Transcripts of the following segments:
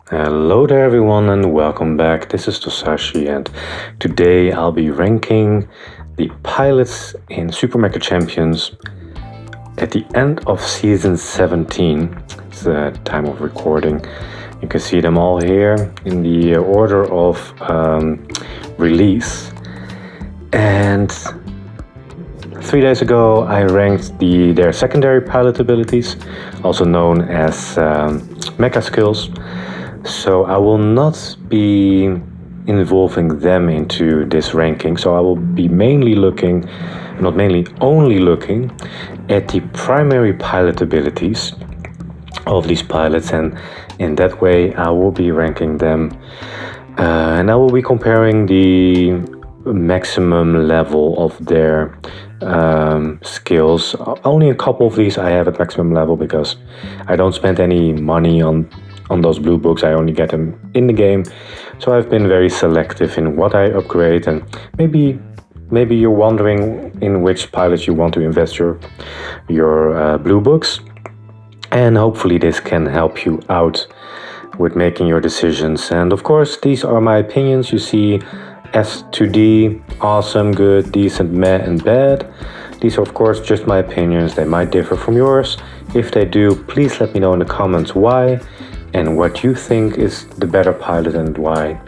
Hello there everyone and welcome back. This is Tosashi and today I'll be ranking the pilots in Super Mecha Champions at the end of season 17. It's the time of recording. You can see them all here in the order of release. And 3 days ago I ranked their secondary pilot abilities, also known as Mecha skills. So I will not be involving them into this ranking. So I will be only looking at the primary pilot abilities of these pilots, and in that way I will be ranking them. And I will be comparing the maximum level of their skills. Only a couple of these I have at maximum level because I don't spend any money on those blue books. I only get them in the game, so I've been very selective in what I upgrade. And maybe you're wondering in which pilots you want to invest your blue books, and hopefully this can help you out with making your decisions. And of course, these are my opinions. You see S to D, awesome, good, decent, meh, and bad. These are of course just my opinions. They might differ from yours. If they do, please let me know in the comments why and what you think is the better pilot and why.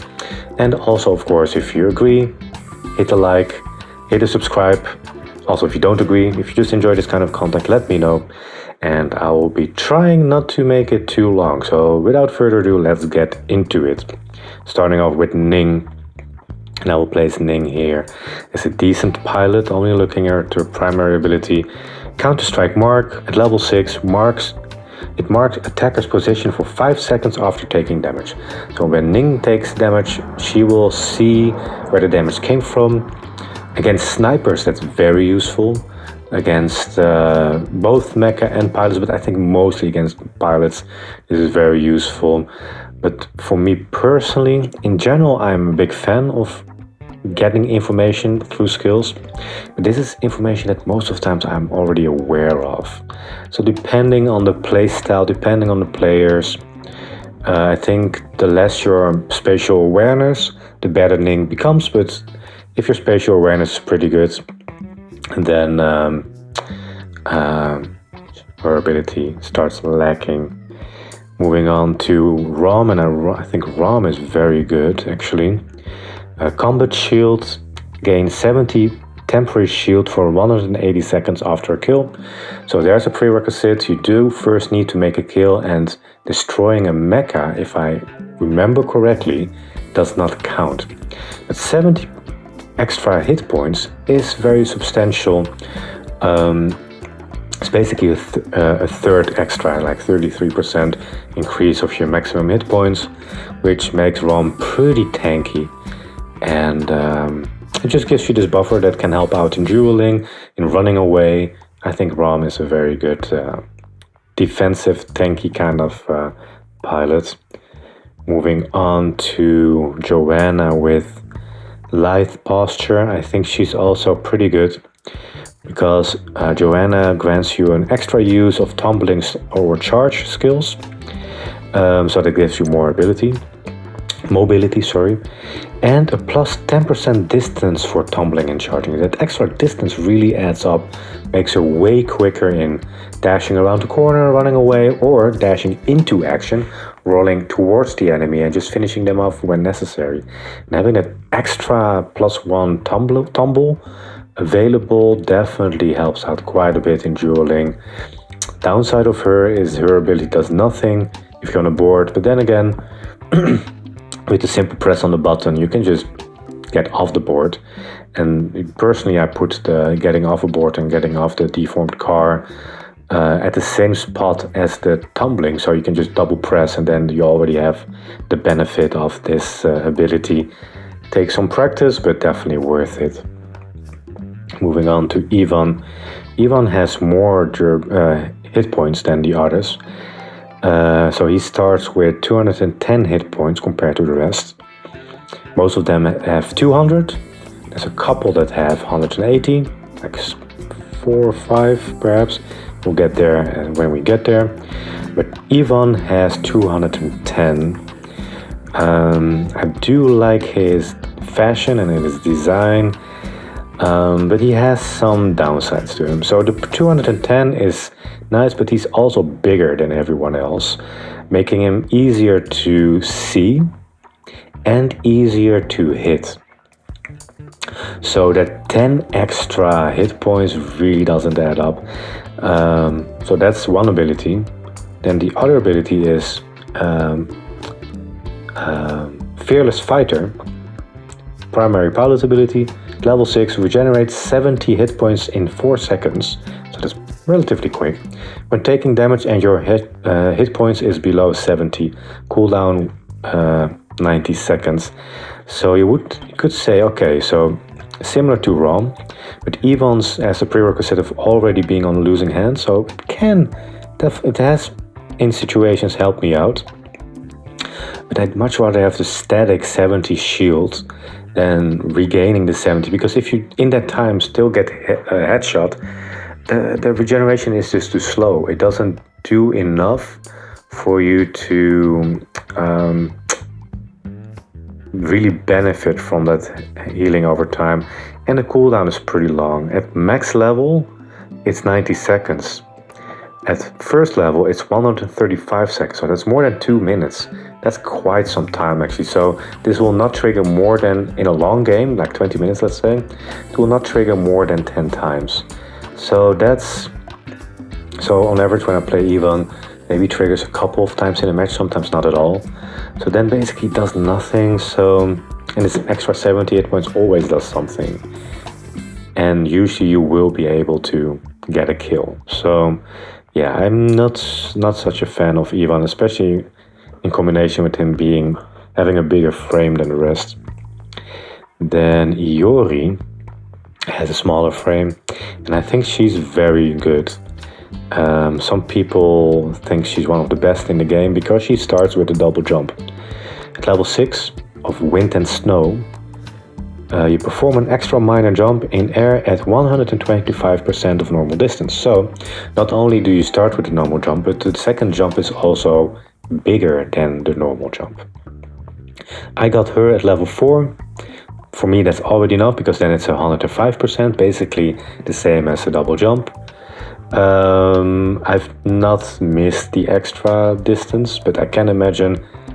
And also, of course, if you agree, hit a like, hit a subscribe. Also, if you don't agree, if you just enjoy this kind of content, let me know. And I will be trying not to make it too long. So without further ado, let's get into it. Starting off with Ning. And I will place Ning here as a decent pilot, only looking at her primary ability. Counter-Strike Mark at level 6 it marks attacker's position for 5 seconds after taking damage. So when Ning takes damage, she will see where the damage came from. Against snipers, that's very useful. Against both mecha and pilots, but I think mostly against pilots, this is very useful. But for me personally, in general, I'm a big fan of getting information through skills, but this is information that most of the times I'm already aware of. So depending on the play style, depending on the players, I think the less your spatial awareness, the better Ning becomes. But if your spatial awareness is pretty good, then her ability starts lacking. Moving on to Rom, and I think Rom is very good actually. Combat shield, gain 70 temporary shield for 180 seconds after a kill. So there's a prerequisite. You do first need to make a kill, and destroying a mecha, if I remember correctly, does not count. But 70 extra hit points is very substantial. It's basically a third extra, like 33% increase of your maximum hit points, which makes Rom pretty tanky. And it just gives you this buffer that can help out in dueling, in running away. I think Rom is a very good defensive, tanky kind of pilot. Moving on to Joanna with lithe posture. I think she's also pretty good because Joanna grants you an extra use of tumbling or charge skills. So that gives you more mobility, and a plus 10% distance for tumbling and charging. That extra distance really adds up, makes her way quicker in dashing around the corner, running away, or dashing into action, rolling towards the enemy and just finishing them off when necessary. And having that extra +1 tumble available definitely helps out quite a bit in dueling. Downside of her is her ability does nothing if you're on a board, but then again, with a simple press on the button, you can just get off the board. And personally, I put the getting off a board and getting off the deformed car at the same spot as the tumbling, so you can just double press and then you already have the benefit of this ability. Takes some practice, but definitely worth it. Moving on to Ivan. Ivan has more hit points than the others. So he starts with 210 hit points compared to the rest. Most of them have 200. There's a couple that have 180, like 4 or 5 perhaps. We'll get there when we get there. But Ivan has 210. I do like his fashion and his design, but he has some downsides to him. So the 210 is nice, but he's also bigger than everyone else, making him easier to see and easier to hit. So that 10 extra hit points really doesn't add up. So that's one ability. Then the other ability is Fearless Fighter. Primary pilot ability, level 6, regenerates 70 hit points in 4 seconds. So that's relatively quick. When taking damage and your hit points is below 70, cooldown 90 seconds. So you could say, okay, so similar to ROM, but Evans as a prerequisite of already being on losing hand, so it has in situations helped me out. But I'd much rather have the static 70 shield than regaining the 70, because if you in that time still get a headshot, the regeneration is just too slow. It doesn't do enough for you to really benefit from that healing over time, and the cooldown is pretty long. At max level it's 90 seconds. At first level it's 135 seconds, so that's more than 2 minutes. That's quite some time actually. So this will not trigger more than, in a long game like 20 minutes let's say, it will not trigger more than 10 times. So on average when I play Evan, maybe triggers a couple of times in a match, sometimes not at all. So then basically it does nothing. So, and this extra 70 hit points always does something. And usually you will be able to get a kill. So yeah, I'm not such a fan of Evan, especially in combination with him having a bigger frame than the rest. Then Iori has a smaller frame, and I think she's very good. Some people think she's one of the best in the game because she starts with a double jump. At level 6 of Wind and Snow, you perform an extra minor jump in air at 125% of normal distance. So not only do you start with the normal jump, but the second jump is also bigger than the normal jump. I got her at level 4. For me that's already enough, because then it's 105%, basically the same as a double jump. I've not missed the extra distance, but I can imagine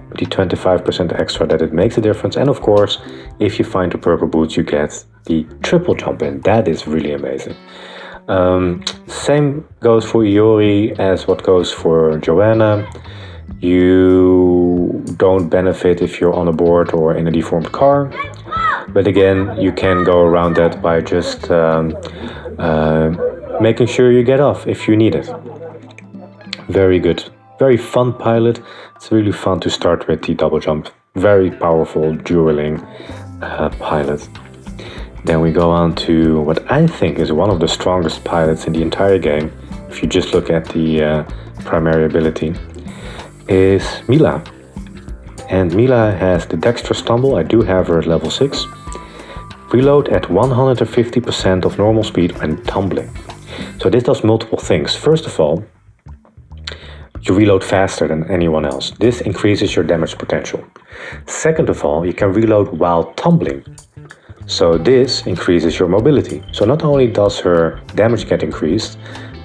with the 25% extra that it makes a difference. And of course, if you find the purple boots, you get the triple jump, and that is really amazing. Same goes for Iori as what goes for Joanna. You don't benefit if you're on a board or in a deformed car, but again, you can go around that by just making sure you get off if you need it. Very good, very fun pilot. It's really fun to start with the double jump. Very powerful dueling pilot. Then we go on to what I think is one of the strongest pilots in the entire game, if you just look at the primary ability, is Mila. And Mila has the Dexterous Stumble. I do have her at level 6. Reload at 150% of normal speed when tumbling. So this does multiple things. First of all, you reload faster than anyone else. This increases your damage potential. Second of all, you can reload while tumbling. So this increases your mobility. So not only does her damage get increased,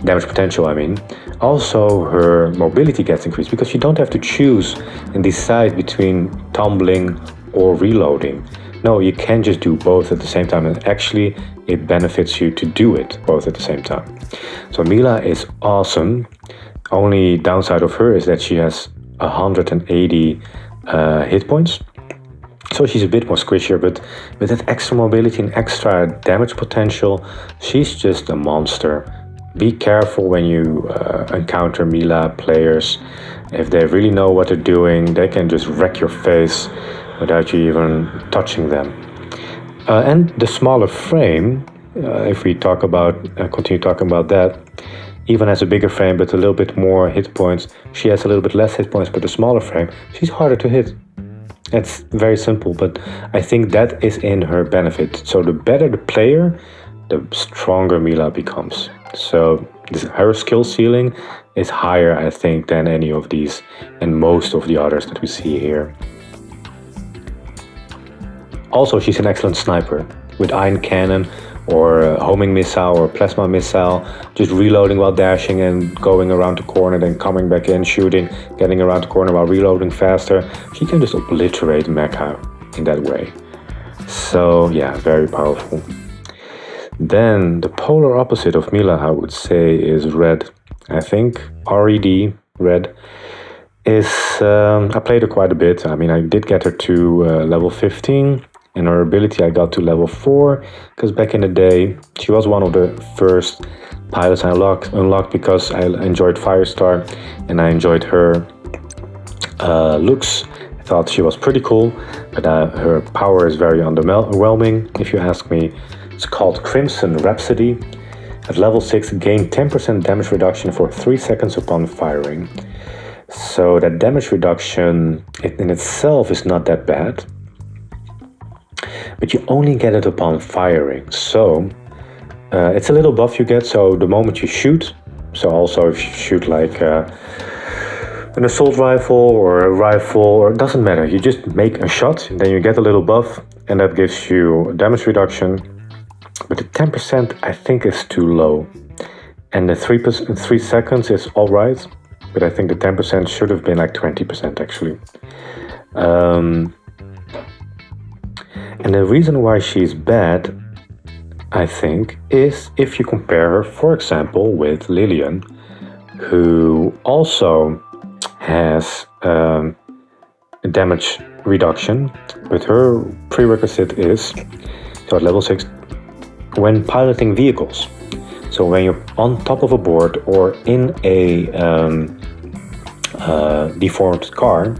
damage potential I mean, also her mobility gets increased, because you don't have to choose and decide between tumbling or reloading. No, you can just do both at the same time, and actually it benefits you to do it both at the same time. So Mila is awesome. Only downside of her is that she has 180 hit points. So she's a bit more squishier, but with that extra mobility and extra damage potential, she's just a monster. Be careful when you encounter Mila players. If they really know what they're doing, they can just wreck your face without you even touching them. And the smaller frame, if we continue talking about that, even has a bigger frame but a little bit more hit points. She has a little bit less hit points, but a smaller frame, she's harder to hit. It's very simple, but I think that is in her benefit. So the better the player, the stronger Mila becomes. So her skill ceiling is higher, I think, than any of these and most of the others that we see here. Also, she's an excellent sniper with iron cannon or homing missile or plasma missile, just reloading while dashing and going around the corner, then coming back in, shooting, getting around the corner while reloading faster. She can just obliterate Mecha in that way. So yeah, very powerful. Then the polar opposite of Mila, I would say, is R.E.D. I think R.E.D, R.E.D, is, I played her quite a bit. I mean, I did get her to level 15, and her ability I got to level 4, because back in the day, she was one of the first pilots I unlocked because I enjoyed Firestar, and I enjoyed her looks. I thought she was pretty cool, but her power is very underwhelming, if you ask me. It's called Crimson Rhapsody. At level 6, gain 10% damage reduction for 3 seconds upon firing. So that damage reduction in itself is not that bad, but you only get it upon firing. So it's a little buff you get, so the moment you shoot, so also if you shoot like an assault rifle or a rifle, or it doesn't matter, you just make a shot, and then you get a little buff, and that gives you damage reduction. But the 10% I think is too low, and the 3 seconds is alright, but I think the 10% should have been like 20% actually. And the reason why she's bad, I think, is if you compare her, for example, with Lillian, who also has damage reduction, but her prerequisite is, so at level 6, when piloting vehicles. So when you're on top of a board or in a deformed car,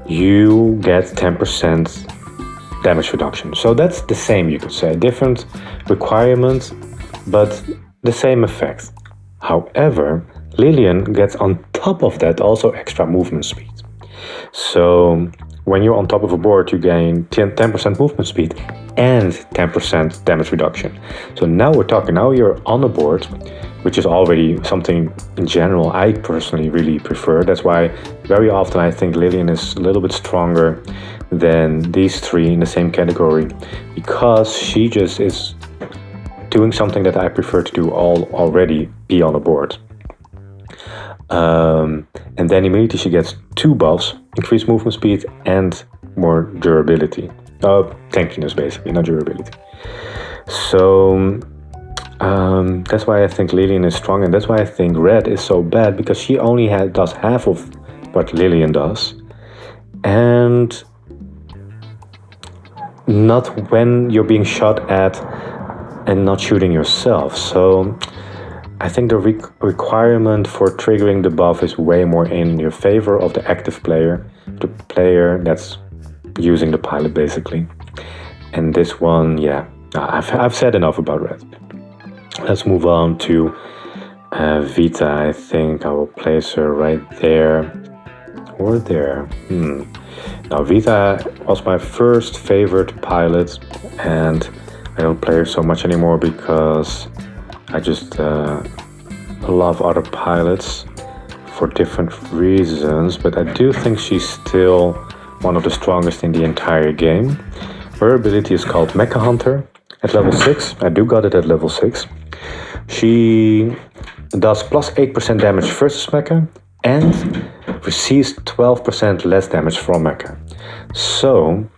you get 10% damage reduction. So that's the same, you could say. Different requirements, but the same effect. However, Lillian gets on top of that also extra movement speed. So when you're on top of a board, you gain 10% movement speed and 10% damage reduction. So now we're talking, now you're on a board, which is already something in general I personally really prefer. That's why very often I think Lillian is a little bit stronger than these three in the same category, because she just is doing something that I prefer to do already, be on a board. And then immediately she gets 2 buffs, increased movement speed and more durability. Tankiness basically, not durability. So that's why I think Lillian is strong, and that's why I think R.E.D is so bad, because she only does half of what Lillian does, and not when you're being shot at and not shooting yourself. So I think the requirement for triggering the buff is way more in your favor of the active player, the player that's using the pilot basically. And this one, yeah, I've said enough about R.E.D. Let's move on to Vita. I think I will place her right there or there. Now Vita was my first favorite pilot, and I don't play her so much anymore because I just love other pilots for different reasons, but I do think she's still one of the strongest in the entire game. Her ability is called Mecha Hunter at level 6. I do got it at level 6. She does plus 8% damage versus Mecha and receives 12% less damage from Mecha. So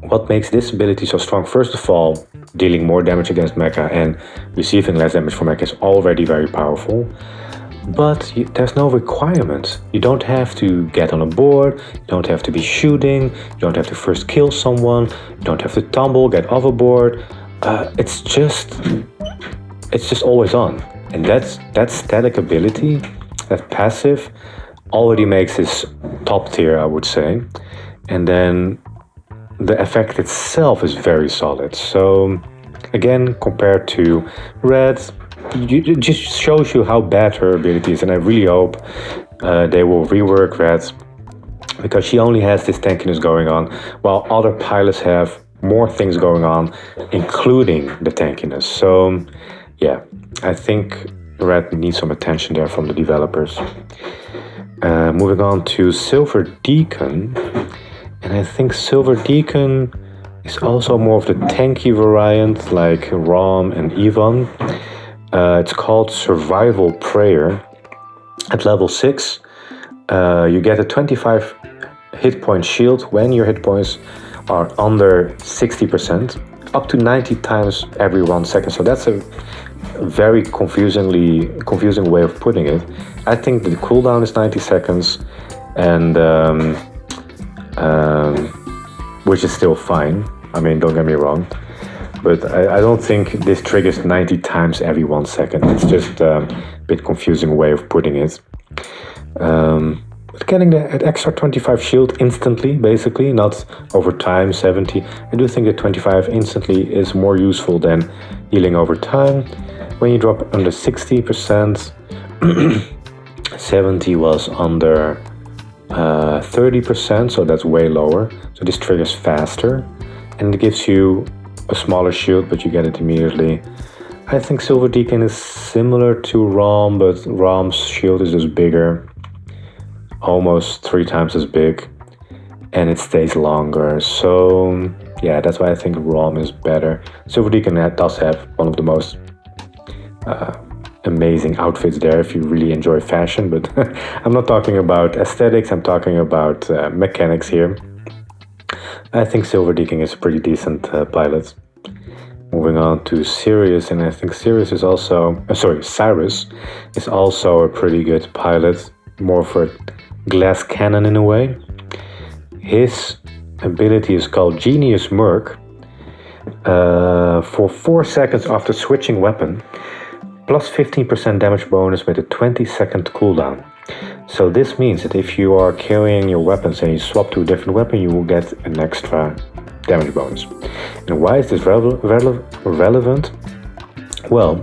what makes this ability so strong? First of all, dealing more damage against Mecha and receiving less damage from Mecha is already very powerful. But there's no requirement. You don't have to get on a board, you don't have to be shooting, you don't have to first kill someone, you don't have to tumble, get off a board. It's just always on. And that static ability, that passive, already makes this top tier, I would say. And then the effect itself is very solid. So again, compared to R.E.D, it just shows you how bad her ability is, and I really hope they will rework R.E.D, because she only has this tankiness going on, while other pilots have more things going on, including the tankiness. So yeah, I think R.E.D needs some attention there from the developers. Moving on to Silver Deacon. And I think Silver Deacon is also more of the tanky variant, like Rom and Yvonne. It's called Survival Prayer. At level 6, you get a 25 hit point shield when your hit points are under 60%, up to 90 times every 1 second. So that's a very confusing way of putting it. I think the cooldown is 90 seconds, and which is still fine. I mean, don't get me wrong, but I don't think this triggers 90 times every 1 second. It's just a bit confusing way of putting it. But getting that extra 25 shield instantly, basically, not over time, 70. I do think that 25 instantly is more useful than healing over time. When you drop under 60%, 70 was under 30%, so that's way lower. So this triggers faster, and it gives you a smaller shield, but you get it immediately. I think Silver Deacon is similar to Rom, but Rom's shield is just bigger, almost 3 times as big, and it stays longer. So yeah, that's why I think Rom is better. Silver Deacon does have one of the most amazing outfits there if you really enjoy fashion, but I'm not talking about aesthetics, I'm talking about mechanics here. I think Silver Deacon is a pretty decent pilot. Moving on to Sirius, and I think Cyrus is also a pretty good pilot, more for glass cannon in a way. His ability is called Genius Merc. For 4 seconds after switching weapon, plus 15% damage bonus with a 20-second cooldown. So this means that if you are carrying your weapons and you swap to a different weapon, you will get an extra damage bonus. And why is this relevant? Well,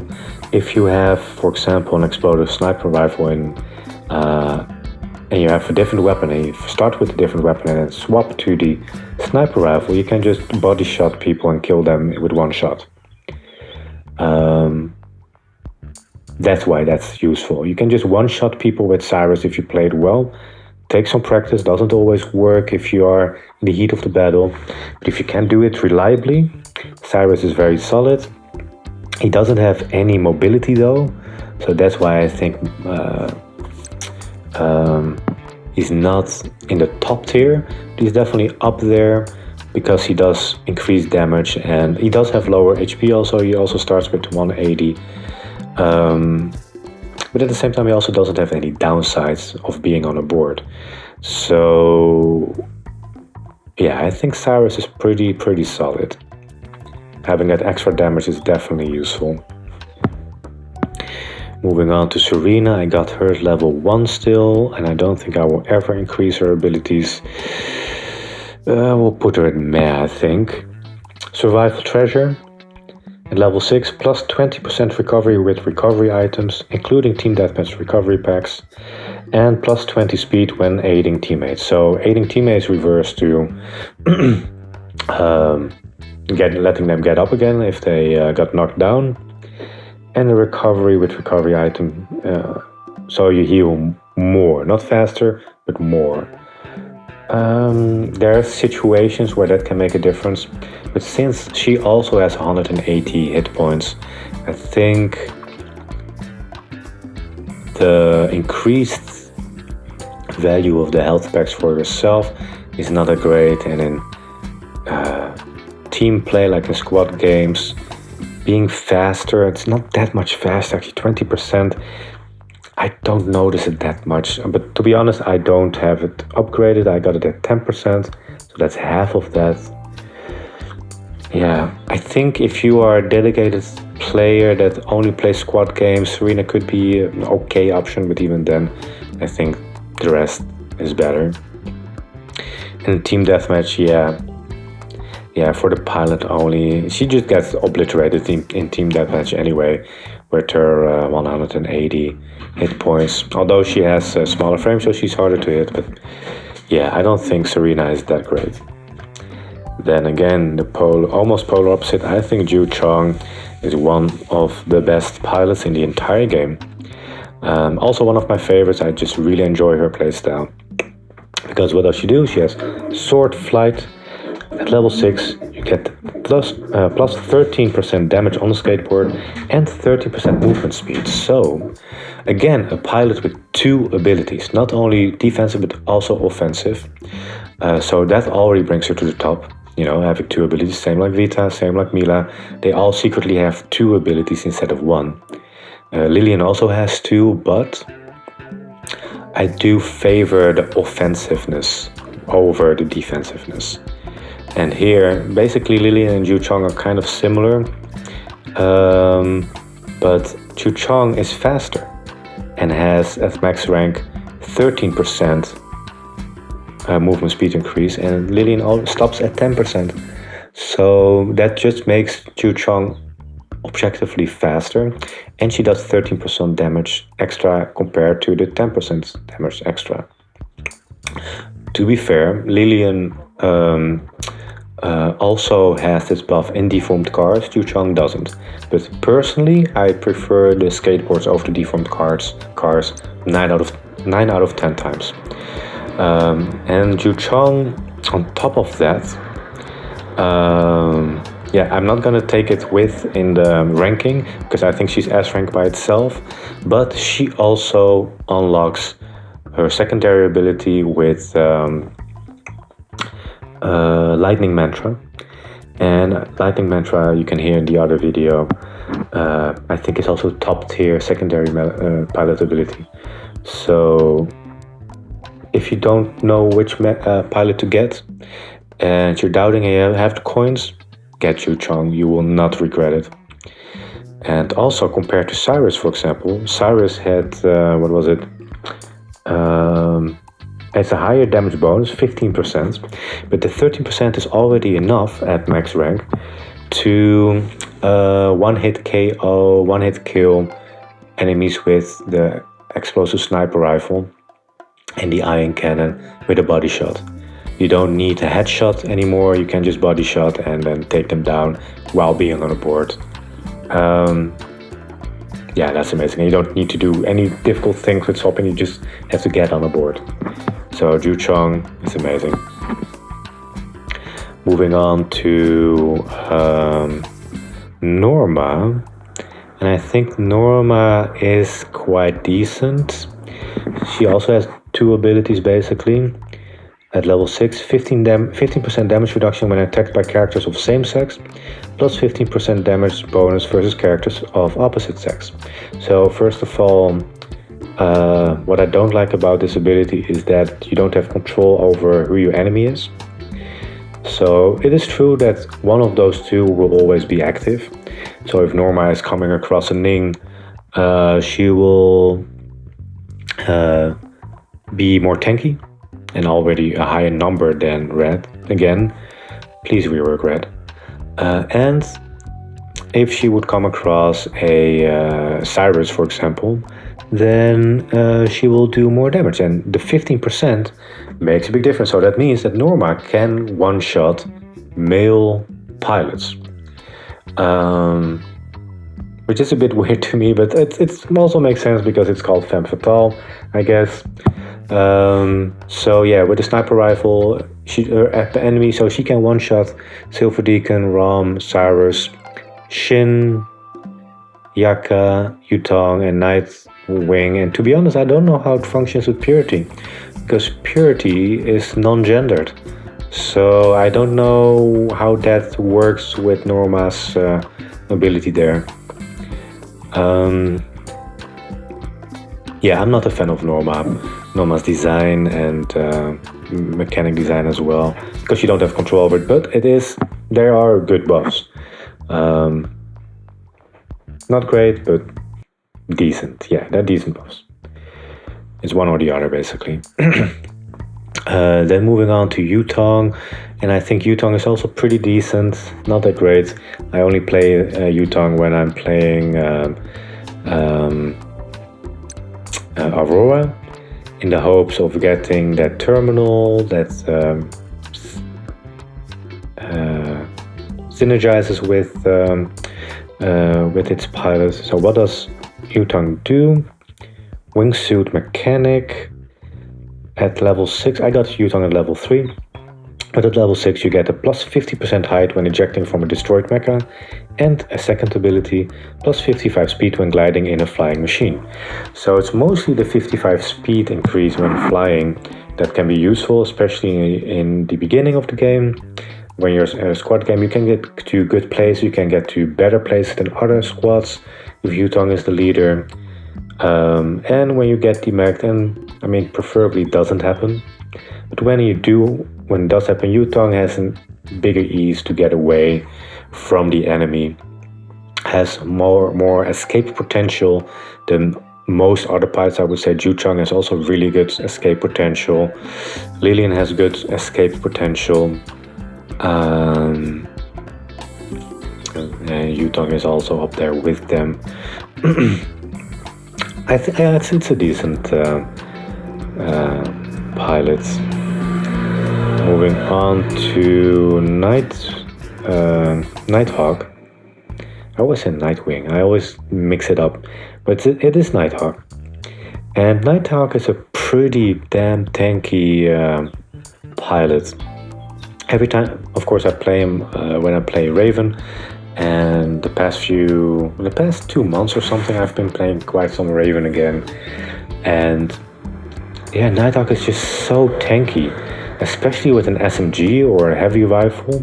if you have, for example, an explosive sniper rifle and you have a different weapon, and you start with a different weapon and then swap to the sniper rifle, you can just body shot people and kill them with 1 shot. That's why that's useful. You can just one-shot people with Cyrus if you play it well. Take some practice, doesn't always work if you are in the heat of the battle. But if you can do it reliably, Cyrus is very solid. He doesn't have any mobility though, so that's why I think he's not in the top tier. He's definitely up there because he does increase damage and he does have lower HP also. He also starts with 180. But at the same time, he also doesn't have any downsides of being on a board. So yeah, I think Cyrus is pretty solid. Having that extra damage is definitely useful. Moving on to Serena, I got her at level 1 still, and I don't think I will ever increase her abilities. We'll put her at meh, I think. Survival Treasure. At level 6, plus 20% recovery with recovery items, including Team Deathmatch recovery packs, and plus 20 speed when aiding teammates. So aiding teammates reverse to letting them get up again if they got knocked down, and a recovery with recovery item, so you heal more, not faster, but more. There are situations where that can make a difference, but since she also has 180 hit points, I think the increased value of the health packs for yourself is not that great, and in team play, like in squad games, being faster, it's not that much faster, actually 20%. I don't notice it that much, but to be honest, I don't have it upgraded. I got it at 10%, so that's half of that. Yeah, I think if you are a dedicated player that only plays squad games, Serena could be an okay option, but even then, I think the rest is better. And Team Deathmatch, yeah, for the pilot only, she just gets obliterated in Team Deathmatch anyway, with her 180 hit points. Although she has a smaller frame, so she's harder to hit, but yeah, I don't think Serena is that great. Then again, the almost polar opposite, I think Jiu Chong is one of the best pilots in the entire game. Also one of my favorites, I just really enjoy her playstyle. Because what does she do? She has sword flight. At level 6, you get plus 13% damage on the skateboard and 30% movement speed. So, again, a pilot with 2 abilities, not only defensive but also offensive. So that already brings her to the top. You know, having 2 abilities, same like Vita, same like Mila. They all secretly have 2 abilities instead of 1. Lillian also has 2, but I do favor the offensiveness over the defensiveness. And here, basically Lillian and Jiu Chong are kind of similar, but Jiu Chong is faster and has at max rank 13% movement speed increase, and Lillian stops at 10%. So that just makes Jiu Chong objectively faster, and she does 13% damage extra compared to the 10% damage extra. To be fair, Lillian also has this buff in deformed cars. Jiu Chong doesn't. But personally, I prefer the skateboards over the deformed cars 9 out of 10 times. And Jiu Chong, on top of that, I'm not gonna take it with in the ranking because I think she's S rank by itself, but she also unlocks her secondary ability with Lightning Mantra. And Lightning Mantra, you can hear in the other video, I think it's also top tier secondary pilot ability. So if you don't know which pilot to get and you're doubting and you have the coins, get Jiu Chong, you will not regret it. And also compared to Cyrus, for example, Cyrus had, it's a higher damage bonus, 15%, but the 13% is already enough at max rank to one-hit KO, one-hit kill enemies with the explosive sniper rifle and the ion cannon with a body shot. You don't need a headshot anymore, you can just body shot and then take them down while being on a board. Yeah, that's amazing. You don't need to do any difficult things with swapping, you just have to get on a board. So Jiu Chong is amazing. Moving on to Norma. And I think Norma is quite decent. She also has 2 abilities basically. At level 6, 15% damage reduction when attacked by characters of same sex, plus 15% damage bonus versus characters of opposite sex. So first of all, what I don't like about this ability is that you don't have control over who your enemy is. So it is true that one of those 2 will always be active. So if Norma is coming across a Ning, she will be more tanky and already a higher number than R.E.D. Again, please rework R.E.D. And if she would come across a Cyrus, for example, then she will do more damage. And the 15% makes a big difference. So that means that Norma can one-shot male pilots. Which is a bit weird to me, but it also makes sense because it's called Femme Fatale, I guess. So yeah, with the sniper rifle, at the enemy, so she can one-shot Silver Deacon, Rom, Cyrus, Shin, Jaka, Yutong, and Nightwing. And to be honest, I don't know how it functions with Purity, because Purity is non-gendered. So I don't know how that works with Norma's ability there. Yeah, I'm not a fan of Norma's design and mechanic design as well, because you don't have control over it, but there are good buffs. Not great, but decent. Yeah, they're decent buffs. It's one or the other, basically. Then moving on to Yutong, and I think Yutong is also pretty decent, not that great. I only play Yutong when I'm playing Aurora, in the hopes of getting that terminal that synergizes with its pilot. So what does Yutong do? Wingsuit mechanic. at level 6. I got Yutong at level 3. But at level 6 you get a plus 50% height when ejecting from a destroyed mecha, and a second ability, plus 55 speed when gliding in a flying machine. So it's mostly the 55 speed increase when flying that can be useful, especially in the beginning of the game. When you're in a squad game, you can get to good places, you can get to better places than other squads if Yutong is the leader. And when you get demacked, and I mean preferably it doesn't happen, but when it does happen, Yutong has a bigger ease to get away from the enemy, has more escape potential than most other pilots. I would say Jiu Chong has also really good escape potential. Lillian has good escape potential. And Yutong is also up there with them. I think it's a decent pilot. Moving on to Nighthawk. I always say Nightwing. I always mix it up, but it is Nighthawk. And Nighthawk is a pretty damn tanky pilot. Every time, of course, I play him when I play Raven, and the past 2 months or something, I've been playing quite some Raven again. And yeah, Nighthawk is just so tanky, especially with an SMG or a heavy rifle.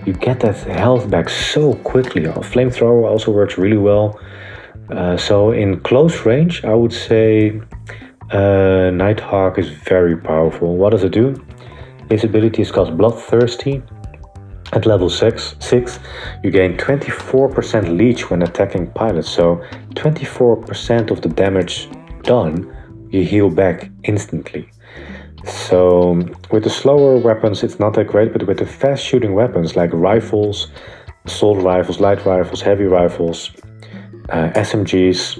You get that health back so quickly. A flamethrower also works really well. So in close range, I would say Nighthawk is very powerful. What does it do? His ability is called Bloodthirsty. At level 6, you gain 24% leech when attacking pilots. So 24% of the damage done, you heal back instantly. So with the slower weapons it's not that great, but with the fast shooting weapons like rifles, assault rifles, light rifles, heavy rifles, SMGs,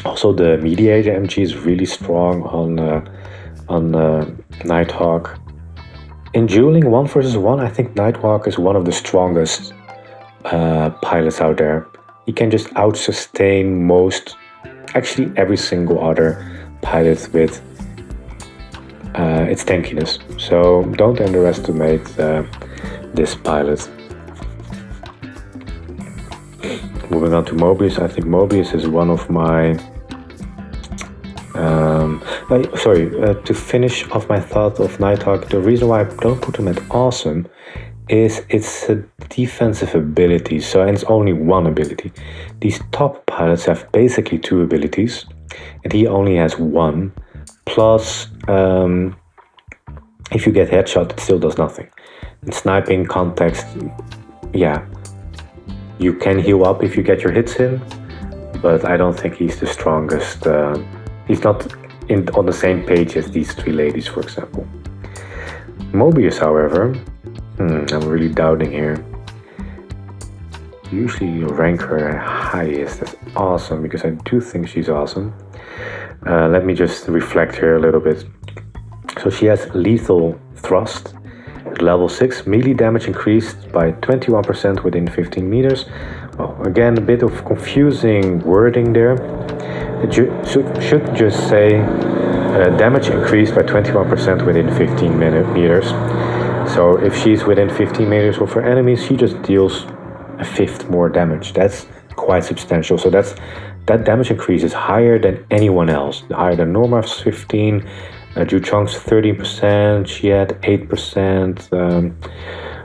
also the mediator MG is really strong on Nighthawk. In dueling 1 versus 1, I think Nighthawk is one of the strongest pilots out there. He can just out-sustain actually every single other pilot with its tankiness. So don't underestimate this pilot. Moving on to Mobius, I think Mobius is one of my... to finish off my thought of Nighthawk, the reason why I don't put him at awesome is it's a defensive ability, and it's only one ability. These top pilots have basically 2 abilities, and he only has 1. Plus, if you get headshot, it still does nothing. In sniping context, yeah, you can heal up if you get your hits in, but I don't think he's the strongest. He's not on the same page as these 3 ladies, for example. Mobius, however, I'm really doubting here. Usually you rank her highest. That's awesome, because I do think she's awesome. Let me just reflect here a little bit. So she has lethal thrust at level 6, melee damage increased by 21% within 15 meters. Well, again, a bit of confusing wording there. It should just say damage increased by 21% within 15 meters. So if she's within 15 meters of her enemies, she just deals a 1/5 more damage. That's quite substantial. So that damage increase is higher than anyone else. Higher than Norma's 15, Jiu Chong's 13%, she had 8%.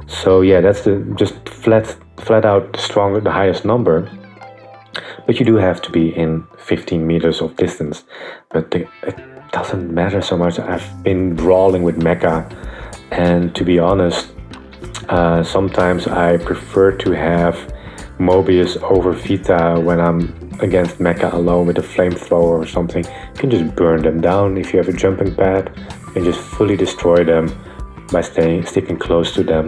So yeah, that's just flat out the highest number. But you do have to be in 15 meters of distance. But it doesn't matter so much. I've been brawling with Mecha, and to be honest, sometimes I prefer to have Mobius over Vita when I'm against Mecha alone with a flamethrower or something. You can just burn them down. If you have a jumping pad, you can just fully destroy them by sticking close to them.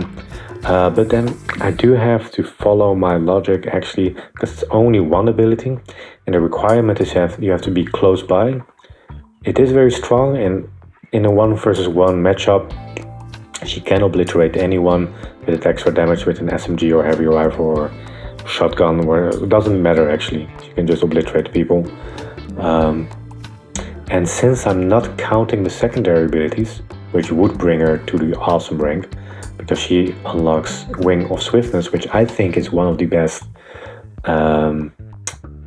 But then I do have to follow my logic, actually, because it's only one ability, and the requirement is you have to be close by. It is very strong, and in a 1 versus 1 matchup, she can obliterate anyone with extra damage with an SMG or heavy rifle or shotgun, where it doesn't matter actually. She can just obliterate people. And since I'm not counting the secondary abilities, which would bring her to the awesome rank, because she unlocks Wing of Swiftness, which I think is one of the best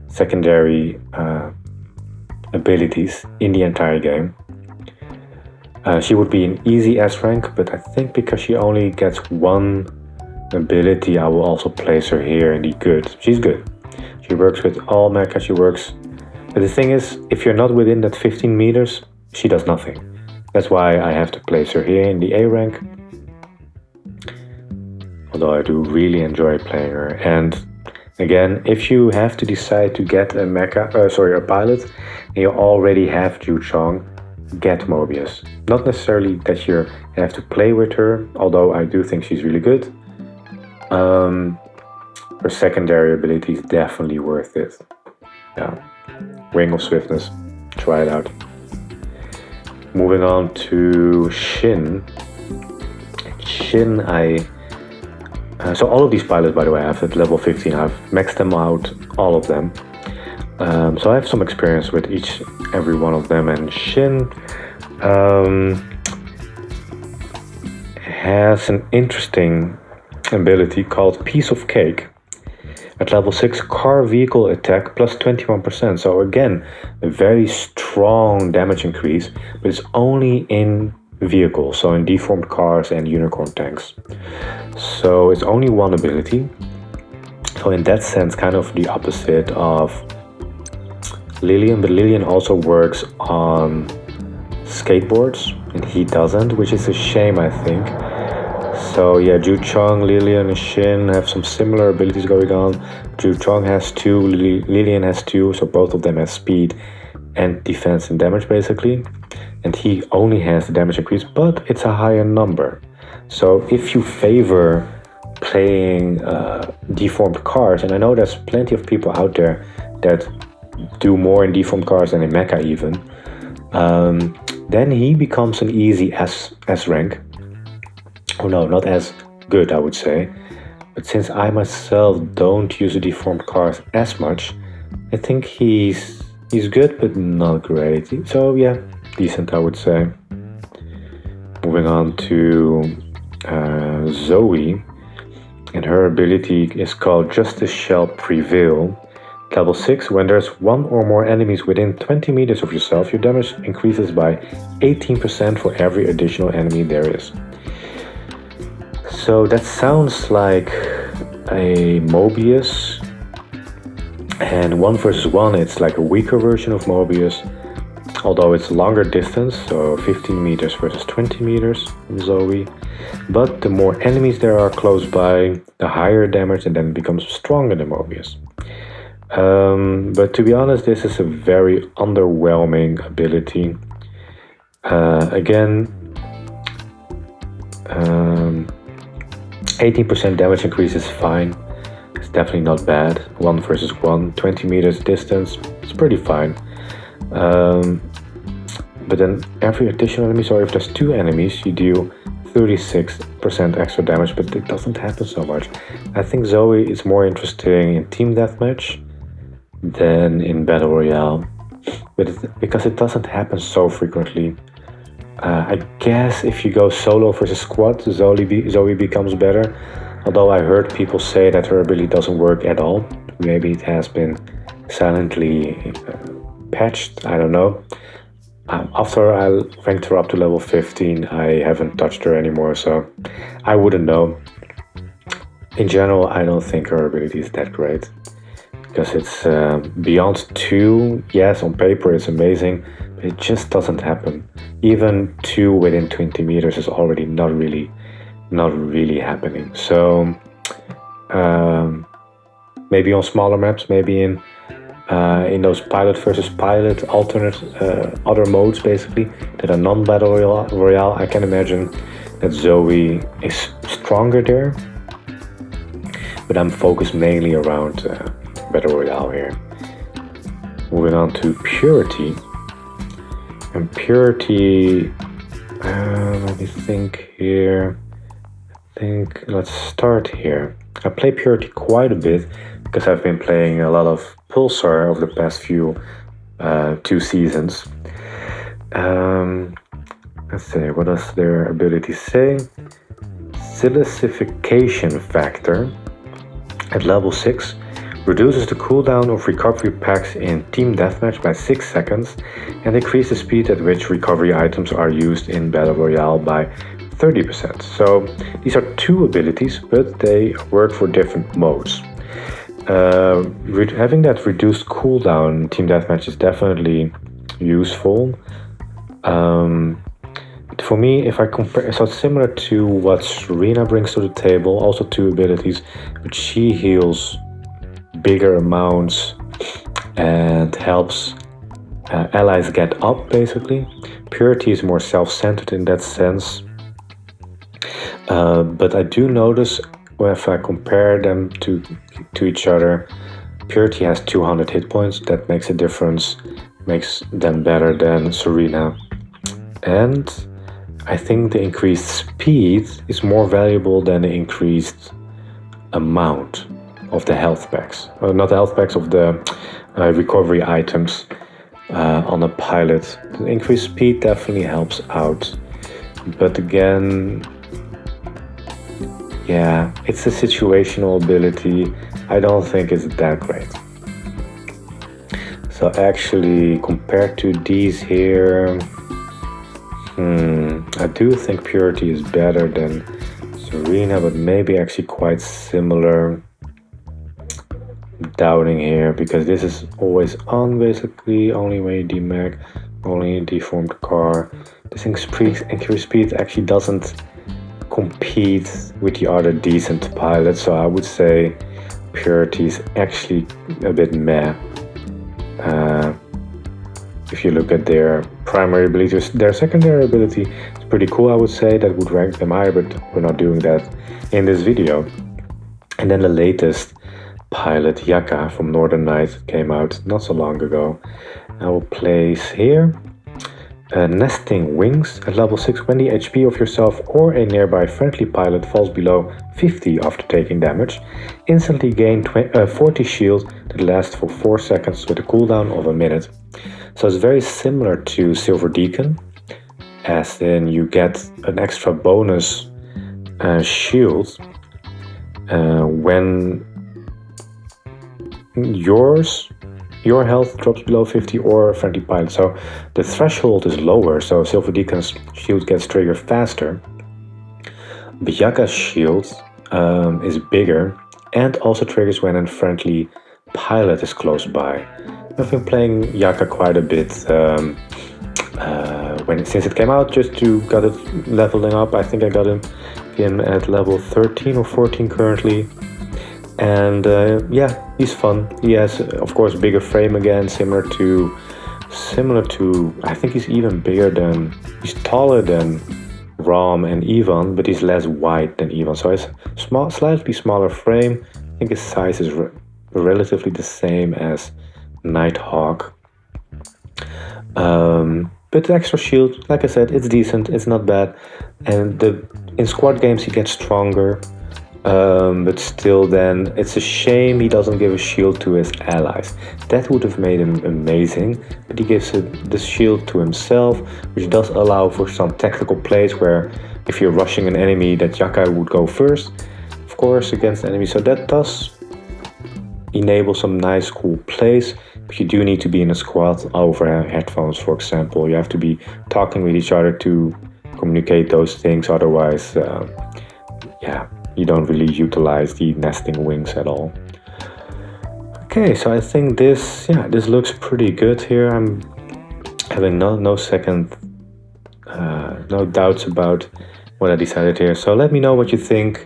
secondary abilities in the entire game. She would be an easy S rank, but I think because she only gets one ability, I will also place her here in the good. She's good. She works with all mecha, she works. But the thing is, if you're not within that 15 meters, she does nothing. That's why I have to place her here in the A rank. Although I do really enjoy playing her. And again, if you have to decide to get a a pilot, and you already have Jiu Chong, get Mobius. Not necessarily that you have to play with her, although I do think she's really good. Her secondary ability is definitely worth it. Yeah, Wing of Swiftness, try it out. Moving on to Shin. Shin, so all of these pilots, by the way, I have at level 15. I've maxed them out, all of them. So I have some experience with every one of them, and Shin has an interesting ability called Piece of Cake. At level 6, car vehicle attack plus 21%. So again, a very strong damage increase, but it's only in vehicles, so in deformed cars and unicorn tanks. So it's only one ability. So in that sense, kind of the opposite of Lillian, but Lillian also works on skateboards and he doesn't, which is a shame, I think. So yeah, Jiu Chong, Lillian, and Shin have some similar abilities going on. Jiu Chong has 2, Lillian has 2, so both of them have speed and defense and damage basically. And he only has the damage increase, but it's a higher number. So if you favor playing deformed cars, and I know there's plenty of people out there that do more in deformed cars than in Mecha even, then he becomes an easy S rank. Oh no, not as good, I would say. But since I myself don't use the deformed cars as much, I think he's good, but not great. So yeah, decent, I would say. Moving on to Zoe, and her ability is called Justice Shall Prevail. Level 6, when there's one or more enemies within 20 meters of yourself, your damage increases by 18% for every additional enemy there is. So that sounds like a Mobius, and 1 versus 1, it's like a weaker version of Mobius, although it's longer distance, so 15 meters versus 20 meters in Zoe. But the more enemies there are close by, the higher damage, and then it becomes stronger than Mobius. But to be honest, this is a very underwhelming ability. Again, 18% damage increase is fine. It's definitely not bad. 1 versus 1, 20 meters distance, it's pretty fine. But then every additional enemy, so if there's 2 enemies, you do 36% extra damage, but it doesn't happen so much. I think Zoe is more interesting in team deathmatch than in battle royale, but because it doesn't happen so frequently. I guess if you go solo versus squad, Zoe becomes better, although I heard people say that her ability doesn't work at all. Maybe it has been silently patched, I don't know. After I ranked her up to level 15, I haven't touched her anymore, so I wouldn't know. In general, I don't think her ability is that great, because it's beyond 2. Yes, on paper it's amazing, but it just doesn't happen. Even 2 within 20 meters is already not really happening. So maybe on smaller maps, maybe in those pilot versus pilot alternate other modes basically that are non-battle royale, I can imagine that Zoe is stronger there. But I'm focused mainly around battle royale here. Moving on to Purity. And Purity, let me think here. Let's start here. I play Purity quite a bit because I've been playing a lot of Pulsar over the past few 2 seasons. Let's see, what does their ability say? Silicification factor at level 6 reduces the cooldown of recovery packs in Team Deathmatch by 6 seconds and increases the speed at which recovery items are used in Battle Royale by 30%. So these are two abilities, but they work for different modes. Having that reduced cooldown in Team Deathmatch is definitely useful. For me, if I compare, so it's similar to what Serena brings to the table, also two abilities, but she heals bigger amounts and helps allies get up, basically. Purity is more self-centered in that sense. But I do notice if I compare them to each other, Purity has 200 hit points. That makes a difference, makes them better than Serena. And I think the increased speed is more valuable than the increased amount of the health packs. Not the health packs, of the recovery items on a pilot. The increased speed definitely helps out. But again, yeah, it's a situational ability. I don't think it's that great. So actually, compared to these here, I do think Purity is better than Serena, but maybe actually quite similar. Doubting here, because this is always on, basically, only when you demag, only deform the car. This increased speed actually doesn't compete with the other decent pilots, so I would say Purity is actually a bit meh. If you look at their primary abilities, their secondary ability is pretty cool, I would say. That would rank them higher, but we're not doing that in this video. And then the latest pilot, Jaka from Northern Night, came out not so long ago. I will place here nesting wings at level 6. When the HP of yourself or a nearby friendly pilot falls below 50 after taking damage, instantly gain 40 shield that lasts for 4 seconds with a cooldown of a minute. So it's very similar to Silver Deacon, as in you get an extra bonus shield when your health drops below 50 or a friendly pilot. So the threshold is lower, so Silver Deacon's shield gets triggered faster. But Jaka's shield is bigger and also triggers when a friendly pilot is close by. I've been playing Jaka quite a bit since it came out, just to get it leveling up. I think I got him at level 13 or 14 currently. And yeah, he's fun. He has, of course, bigger frame again, similar to. I think he's he's taller than Rom and Ivan, but he's less wide than Ivan. So he's slightly smaller frame. I think his size is relatively the same as Nighthawk. But the extra shield, like I said, it's decent. It's not bad. And in squad games he gets stronger. But still, then it's a shame he doesn't give a shield to his allies. That would have made him amazing, but he gives the shield to himself, which does allow for some tactical plays where if you're rushing an enemy, that Jaka would go first, of course, against the enemy. So that does enable some nice, cool plays, but you do need to be in a squad over headphones, for example. You have to be talking with each other to communicate those things, otherwise, yeah, you don't really utilize the nesting wings at all. Okay, so I think this looks pretty good here. I'm having no doubts about what I decided here. So let me know what you think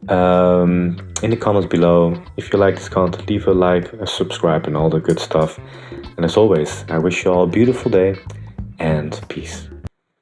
in the comments below. If you like this content, leave a like, a subscribe, and all the good stuff. And as always, I wish you all a beautiful day and peace.